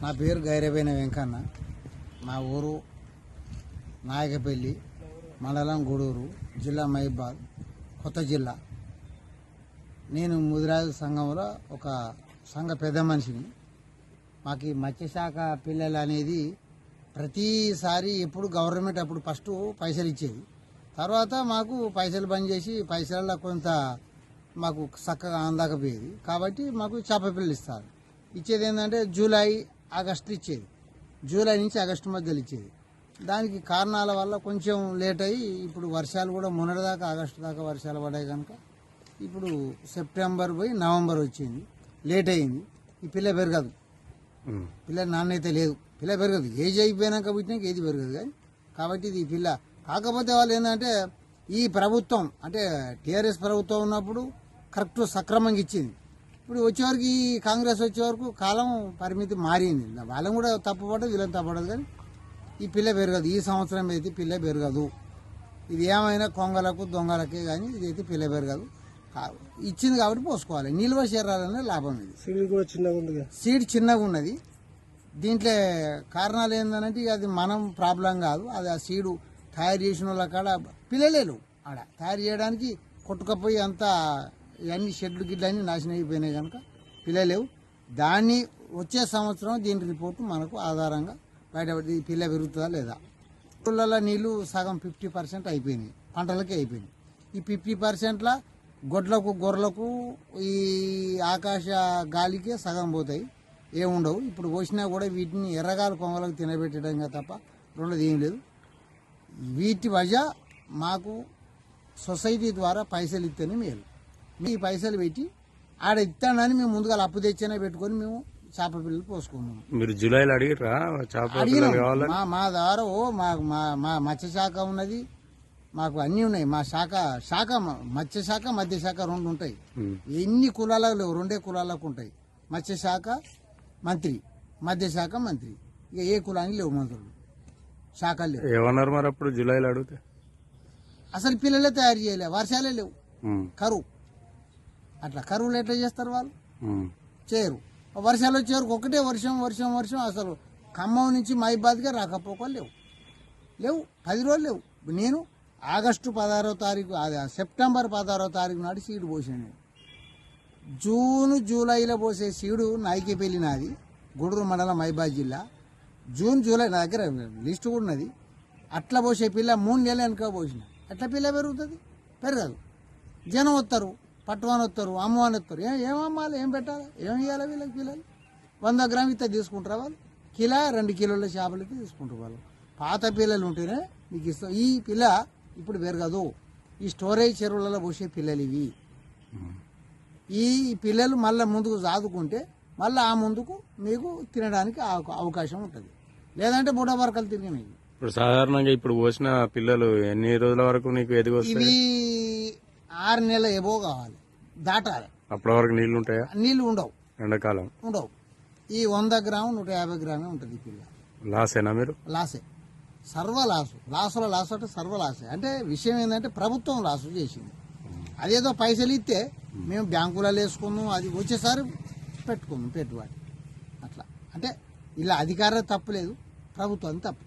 నా పేరు గైరబైన వెంకన్న. మా ఊరు నాయకపల్లి, మండలం గూడూరు, జిల్లా మహబూబాద్, కొత్త జిల్లా. నేను ముదిరాజు సంఘంలో ఒక సంఘ పెద్ద మనిషిని. మాకు ఈ మత్స్యశాఖ పిల్లలు అనేది ప్రతిసారి ఎప్పుడు గవర్నమెంట్ అప్పుడు ఫస్ట్ పైసలు ఇచ్చేది, తర్వాత మాకు పైసలు బంద్ చేసి పైసలలో కొంత మాకు చక్కగా అందకపోయేది. కాబట్టి మాకు చేప పిల్లలు ఇస్తారు. ఇచ్చేది ఏంటంటే జూలై ఆగస్టు ఇచ్చేది, జూలై నుంచి ఆగస్టు మధ్యలో ఇచ్చేది. దానికి కారణాల వల్ల కొంచెం లేట్ అయ్యి ఇప్పుడు వర్షాలు కూడా మొన్నటిదాకా ఆగస్టు దాకా వర్షాలు పడ్డాయి కనుక ఇప్పుడు సెప్టెంబర్ పోయి నవంబర్ వచ్చింది, లేట్ అయింది. ఈ పిల్ల పెరగదు, పిల్ల నాణ్యత లేదు, పిల్ల పెరగదు. ఏజ్ అయిపోయినాక పుట్టినాక ఏది పెరగదు. కానీ కాబట్టి ఇది పిల్ల. కాకపోతే వాళ్ళు ఏంటంటే ఈ ప్రభుత్వం అంటే టీఆర్ఎస్ ప్రభుత్వం ఉన్నప్పుడు కరెక్ట్ సక్రమంగా ఇచ్చింది. ఇప్పుడు వచ్చేవరకు ఈ కాంగ్రెస్ వచ్చే వరకు కాలం పరిమితి మారింది. వాళ్ళని కూడా తప్పుపడదు, వీళ్ళని తప్పపడదు. కానీ ఈ పిల్ల పెరగదు. ఈ సంవత్సరం అయితే పిల్ల పెరగదు. ఇది ఏమైనా కొంగలకు దొంగలకే కానీ ఇదైతే పిల్ల పెరగదు. ఇచ్చింది కాబట్టి పోసుకోవాలి. నిల్వ చేరాలనే లాభం. ఇది సీడ్ కూడా చిన్నగా ఉంది, సీడ్ చిన్నగా ఉన్నది. దీంట్లో కారణాలు ఏంటంటే అది మనం ప్రాబ్లం కాదు, అది ఆ సీడు తయారు చేసిన వాళ్ళ కాడ పిల్లలేరు. ఆడ తయారు చేయడానికి కొట్టుకపోయి అంతా ఇవన్నీ షెడ్లు గిడ్లు అన్నీ నాశనం అయిపోయినాయి కనుక పిల్లలేవు. దాన్ని వచ్చే సంవత్సరం దీని రిపోర్టు మనకు ఆధారంగా బయటపడి పిల్ల పెరుగుతుందా లేదా. ఊళ్ళలో నీళ్లు సగం 50% అయిపోయినాయి, పంటలకే అయిపోయినాయి. ఈ 50%ల గొడ్లకు గొర్రెలకు ఈ ఆకాశ గాలికే సగం పోతాయి, ఏముండవు. ఇప్పుడు పోసినా కూడా వీటిని ఎర్రగాలు కొంగలకు తినబెట్టడంగా తప్ప రెండోది ఏం లేదు. వీటి వజా మాకు సొసైటీ ద్వారా పైసలు ఇస్తేనే మేలు. మీ పైసలు పెట్టి ఆడ ఇస్తానని మేము ముందుగా అప్పు తెచ్చనే పెట్టుకొని మేము చేప పిల్లలు పోసుకున్నాము. మీరు జూలైలో అడిగిరా? మా ద్వారా మా మత్స్యశాఖ ఉన్నది, మాకు అన్నీ ఉన్నాయి. మా శాఖ మత్స్యశాఖ మధ్యశాఖ రెండు ఉంటాయి. ఎన్ని కులాలకు లేవు, రెండే కులాలకు ఉంటాయి. మత్స్యశాఖ మంత్రి, మధ్యశాఖ మంత్రి. ఇక ఏ కులానికి లేవు మంత్రులు, శాఖలు లేవు. ఏమన్నారు మరి అప్పుడు జూలైలో అడిగితే? అసలు పిల్లలే తయారు చేయలే, వర్షాలే లేవు, కరువు. అట్లా కరువులు ఎట్లా చేస్తారు వాళ్ళు? చేయరు. వర్షాలు వచ్చేవరకు ఒకటే వర్షం వర్షం వర్షం. అసలు ఖమ్మం నుంచి మహబూబాద్గా రాకపోకలు లేవు 10 రోజులు లేవు. నేను ఆగస్టు 16వ తారీఖు, సెప్టెంబర్ 16వ తారీఖు నాడు సీడు పోసాను. జూన్ జూలైలో పోసే సీడు నాయకేపల్లి నాది, గూడూరు మండలం మహబూబాద్ జిల్లా. జూన్ జూలై నా దగ్గర లిస్టు కూడా ఉన్నది. అట్లా పోసే పిల్ల 3 నెలలు వెనక పోసిన ఎట్లా పిల్ల పెరుగుతుంది? పెరగదు. జనం వస్తారు, పట్టువాని వస్తారు, అమ్మవాని వస్తారు. ఏం అమ్మాలి, ఏం పెట్టాలి, ఏం ఇవ్వాలి వీళ్ళకి? పిల్లలు 100 గ్రాములు ఇస్తే తీసుకుంటారా వాళ్ళు? కిలో 2 కిలోల చేపలకి తీసుకుంటారు వాళ్ళు. పాత పిల్లలు ఉంటేనే మీకు ఇస్తాం. ఈ పిల్ల ఇప్పుడు పెరగదు. ఈ స్టోరేజ్ చెరువులలో పోసే పిల్లలు ఇవి. ఈ పిల్లలు మళ్ళీ ముందుకు సాదుకుంటే మళ్ళీ ఆ ముందుకు మీకు తినడానికి అవకాశం ఉంటుంది. లేదంటే బుడ వరకలు తిరిగినాయి. ఇప్పుడు సాధారణంగా ఇప్పుడు పోసిన పిల్లలు ఎన్ని రోజుల వరకు నీకు ఎదిగొస్తాయి? ఇవి 6 నెలల ఎబో కావాలి, దాటాలి. అప్పటి వరకు నీళ్లు ఉంటాయా? నీళ్లు ఉండవు, ఎండాకాలం ఉండవు. ఈ 100 గ్రాము 150 గ్రామే ఉంటుంది ఈ పిల్ల. లాసేనా మీరు? లాసే, సర్వలాసు. లాసు అంటే సర్వలాసే. అంటే విషయం ఏంటంటే ప్రభుత్వం లాసు చేసింది. అదేదో పైసలు ఇస్తే మేము బ్యాంకులలో వేసుకున్నాం, అది వచ్చేసారి పెట్టుకున్నాం పెట్టుబడి. అట్లా అంటే ఇలా అధికారం తప్పులేదు, ప్రభుత్వం తప్పు.